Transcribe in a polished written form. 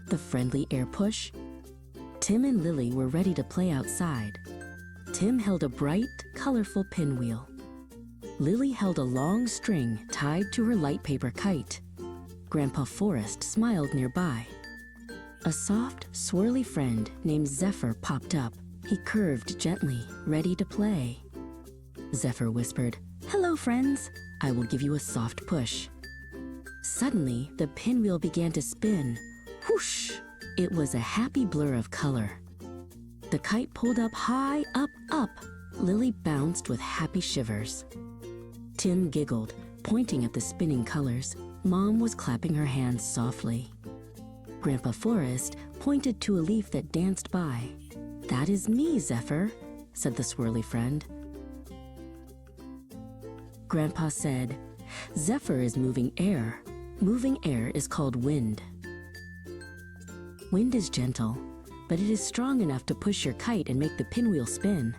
the friendly air push? Tim and Lily were ready to play outside. Tim held a bright, colorful pinwheel. Lily held a long string tied to her light paper kite. Grandpa Forest smiled nearby. A soft, swirly friend named Zephyr popped up. He curved gently, ready to play. Zephyr whispered, "Hello, friends. I will give you a soft push." Suddenly, the pinwheel began to spin. Whoosh! It was a happy blur of color. The kite pulled up high, up, up. Lily bounced with happy shivers. Tim giggled, pointing at the spinning colors. Mom was clapping her hands softly. Grandpa Forest pointed to a leaf that danced by. "That is me, Zephyr," said the swirly friend. Grandpa said, "Zephyr is moving air. Moving air is called wind." Wind is gentle, but it is strong enough to push your kite and make the pinwheel spin.